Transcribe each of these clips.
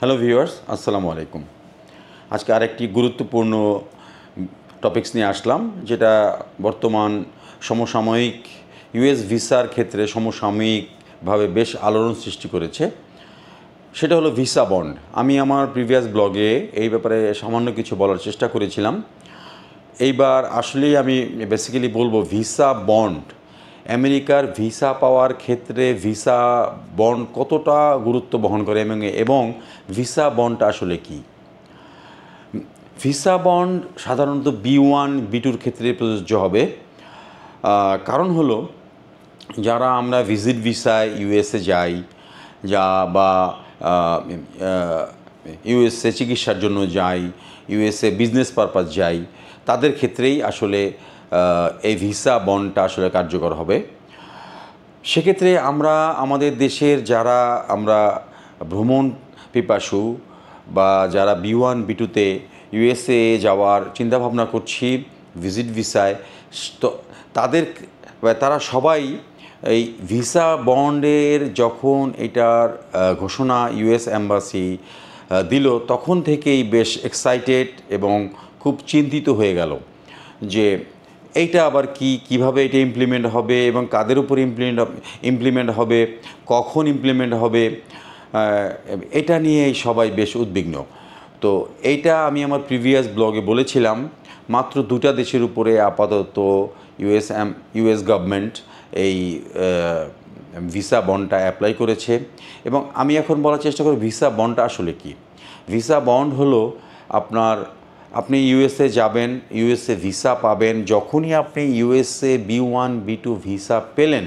Hello viewers, আসসালামু আলাইকুম। আজকে আরেকটি গুরুত্বপূর্ণ টপিকস নিয়ে আসলাম, যেটা বর্তমান সমসাময়িক ইউএস ভিসার ক্ষেত্রে সমসাময়িকভাবে বেশ আলোড়ন সৃষ্টি করেছে। সেটা হলো ভিসা বন্ড। আমি আমার প্রিভিয়াস ব্লগে এই ব্যাপারে সামান্য কিছু বলার চেষ্টা করেছিলাম। এইবার আসলেই আমি বেসিক্যালি বলবো ভিসা বন্ড, আমেরিকার ভিসা পাওয়ার ক্ষেত্রে ভিসা বন্ড কতটা গুরুত্ব বহন করে এবং ভিসা বন্ডটা আসলে কি। ভিসা বন্ড সাধারণত B1 B2-র ক্ষেত্রে প্রযোজ্য হবে। কারণ হলো, যারা আমরা ভিজিট ভিসায় ইউএসএ যাই বা ইউএসএ চিকিৎসার জন্য যাই, ইউএসএ বিজনেস পারপাস যাই, তাদের ক্ষেত্রেই আসলে এই ভিসা বন্ডটা আসলে কার্যকর হবে। সেক্ষেত্রে আমরা আমাদের দেশের যারা আমরা ভ্রমণ পিপাসু বা যারা B1 B2-তে ইউএসএ যাওয়ার চিন্তাভাবনা করছি ভিজিট ভিসায়, তো তারা সবাই এই ভিসা বন্ডের যখন এটার ঘোষণা ইউএস এম্বাসি দিল, তখন থেকেই বেশ এক্সাইটেড এবং খুব চিন্তিত হয়ে গেল যে এইটা আবার কিভাবে এটা ইমপ্লিমেন্ট হবে এবং কাদের উপর ইমপ্লিমেন্ট হবে, কখন ইমপ্লিমেন্ট হবে, এটা নিয়ে সবাই বেশ উদ্বিগ্ন। তো এইটা আমি আমার প্রিভিয়াস ব্লগে বলেছিলাম, মাত্র 2টা দেশের উপরে আপাতত ইউএস গভর্নমেন্ট এই ভিসা বন্ডটা অ্যাপ্লাই করেছে। এবং আমি এখন বলার চেষ্টা করি ভিসা বন্ডটা আসলে কি। ভিসা বন্ড হলো আপনি ইউএসএ যাবেন, ইউএসএ ভিসা পাবেন। যখনই আপনি ইউএসএ B1 B2 ভিসা পেলেন,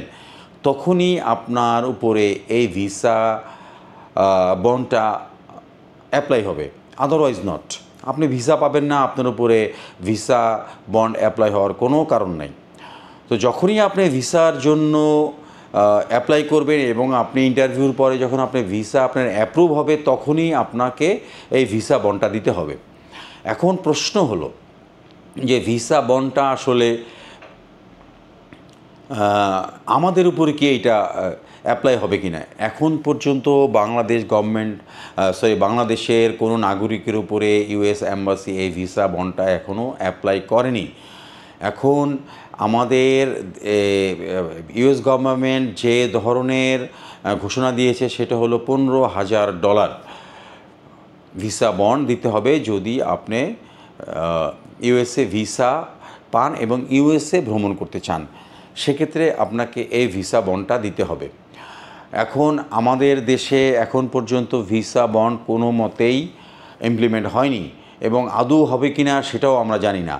তখনই আপনার উপরে এই ভিসা বন্ডটা অ্যাপ্লাই হবে, আদারওয়াইজ নট। আপনি ভিসা পাবেন না, আপনার উপরে ভিসা বন্ড অ্যাপ্লাই হওয়ার কোনো কারণ নাই। তো যখনই আপনি ভিসার জন্য অ্যাপ্লাই করবেন এবং আপনি ইন্টারভিউর পরে যখন আপনি ভিসা আপনার অ্যাপ্রুভ হবে, তখনই আপনাকে এই ভিসা বন্ডটা দিতে হবে। এখন প্রশ্ন হলো যে ভিসা বন্ডটা আসলে আমাদের উপরে কি এইটা অ্যাপ্লাই হবে কি না। এখন পর্যন্ত বাংলাদেশের কোনো নাগরিকের উপরে ইউএস এম্বাসি এই ভিসা বন্ডটা এখনও অ্যাপ্লাই করেনি। এখন আমাদের ইউএস গভর্নমেন্ট যে ধরনের ঘোষণা দিয়েছে সেটা হলো $15,000 ভিসা বন্ড দিতে হবে যদি আপনি ইউএসএ ভিসা পান এবং ইউএসএ ভ্রমণ করতে চান। সেক্ষেত্রে আপনাকে এই ভিসা বন্ডটা দিতে হবে। এখন আমাদের দেশে এখন পর্যন্ত ভিসা বন্ড কোনো মতেই ইমপ্লিমেন্ট হয়নি এবং আদৌ হবে কি না সেটাও আমরা জানি না।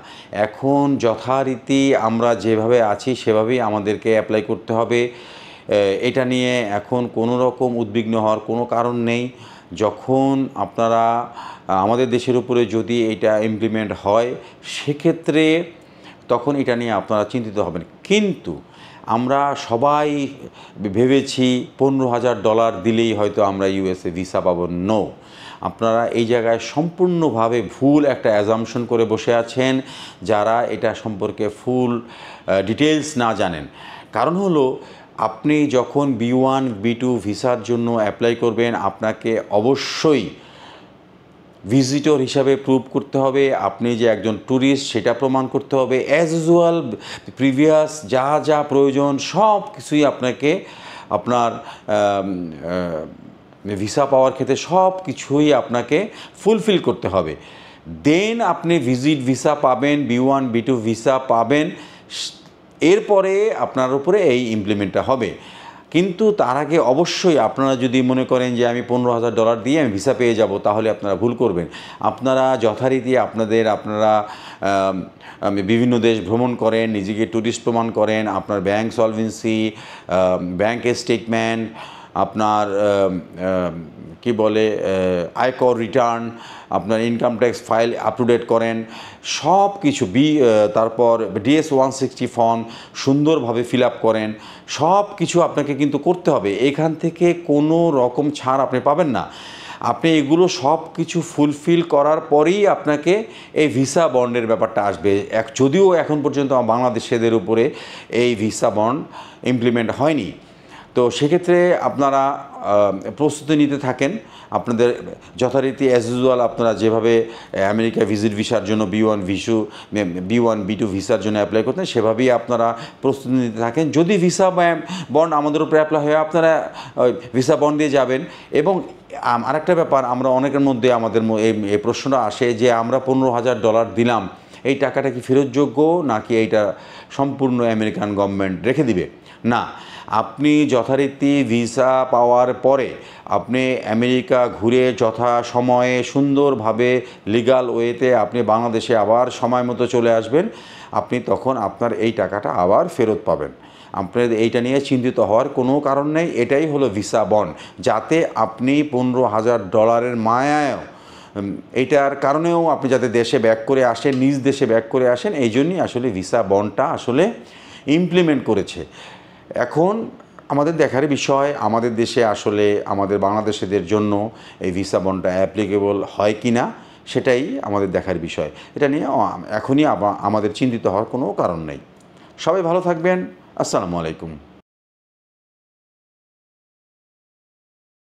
এখন যথারীতি আমরা যেভাবে আছি সেভাবেই আমাদেরকে অ্যাপ্লাই করতে হবে। এটা নিয়ে এখন কোনো রকম উদ্বিগ্ন হওয়ার কোনো কারণ নেই। যখন আপনারা আমাদের দেশের উপরে যদি এটা ইমপ্লিমেন্ট হয়, সেক্ষেত্রে তখন এটা নিয়ে আপনারা চিন্তিত হবেন। কিন্তু আমরা সবাই ভেবেছি $15,000 দিলেই হয়তো আমরা ইউএসএ ভিসা পাবো। নো, আপনারা এই জায়গায় সম্পূর্ণভাবে ভুল একটা অ্যাজাম্পশন করে বসে আছেন, যারা এটা সম্পর্কে ফুল ডিটেলস না জানেন। কারণ হলো, আপনি যখন B1 B2 ভিসার জন্য অ্যাপ্লাই করবেন, আপনাকে অবশ্যই ভিজিটর হিসাবে প্রুভ করতে হবে। আপনি যে একজন ট্যুরিস্ট সেটা প্রমাণ করতে হবে। অ্যাজ ইউজুয়াল প্রিভিয়াস যা প্রয়োজন সব কিছুই আপনার ভিসা পাওয়ার ক্ষেত্রে সব কিছুই আপনাকে ফুলফিল করতে হবে। দেন আপনি ভিজিট ভিসা পাবেন, B1 B2 ভিসা পাবেন, এরপরে আপনার উপরে এই ইমপ্লিমেন্টটা হবে। কিন্তু তার আগে অবশ্যই আপনারা যদি মনে করেন যে আমি $15,000 দিয়ে আমি ভিসা পেয়ে যাব, তাহলে আপনারা ভুল করবেন। আপনারা যথারীতি আপনারা বিভিন্ন দেশ ভ্রমণ করেন, নিজেকে ট্যুরিস্ট প্রমাণ করেন, আপনার ব্যাংক সলভেন্সি, ব্যাংক স্টেটমেন্ট, আপনার আয়কর রিটার্ন, আপনার income tax file up to date করেন, সব কিছু তারপর DS-160 ফর্ম সুন্দরভাবে ফিল আপ করেন। সব কিছু আপনাকে কিন্তু করতে হবে। এখান থেকে কোনো রকম ছাড় আপনি পাবেন না। আপনি এগুলো সব কিছু ফুলফিল করার পরেই আপনাকে এই ভিসা বন্ডের ব্যাপারটা আসবে। যদিও এখন পর্যন্ত বাংলাদেশিদের উপরে এই ভিসা বন্ড ইমপ্লিমেন্ট হয়নি। তো তো সেক্ষেত্রে আপনারা প্রস্তুতি নিতে থাকেন। আপনাদের যথারীতি অ্যাজ ইউজুয়াল আপনারা যেভাবে আমেরিকা ভিজিট ভিসার জন্য B1 B2 ভিসার জন্য অ্যাপ্লাই করতেন, সেভাবেই আপনারা প্রস্তুতি নিতে থাকেন। যদি ভিসা বন্ড আমাদের উপরে অ্যাপ্লাই হয়ে আপনারা ভিসা বন্ড দিয়ে যাবেন। এবং আরেকটা ব্যাপার, আমরা অনেকের মধ্যে আমাদের এই প্রশ্নটা আসে যে আমরা $15,000 দিলাম, এই টাকাটা কি ফেরতযোগ্য নাকি এইটা সম্পূর্ণ আমেরিকান গভর্নমেন্ট রেখে দিবে? না, আপনি যথারীতি ভিসা পাওয়ার পরে আপনি আমেরিকা ঘুরে যথা সময়ে সুন্দরভাবে লিগ্যাল ওয়েতে আপনি বাংলাদেশে আবার সময় মতো চলে আসবেন। আপনি তখন আপনার এই টাকাটা আবার ফেরত পাবেন। আপনার এইটা নিয়ে চিন্তিত হওয়ার কোনো কারণ নেই। এটাই হলো ভিসা বন্ড, যাতে আপনি $15,000 মায়ায়ও এইটার কারণেও আপনি যাতে দেশে ব্যাক করে আসেন, নিজ দেশে ব্যাক করে আসেন, এই জন্যই আসলে ভিসা বন্ডটা আসলে ইমপ্লিমেন্ট করেছে। এখন আমাদের দেখার বিষয় আমাদের দেশে আসলে আমাদের বাংলাদেশিদের জন্য এই ভিসা বন্ডটা অ্যাপ্লিকেবল হয় কি না, সেটাই আমাদের দেখার বিষয়। এটা নিয়ে এখনই আমাদের চিন্তিত হওয়ার কোনো কারণ নেই। সবাই ভালো থাকবেন। আসসালামু আলাইকুম।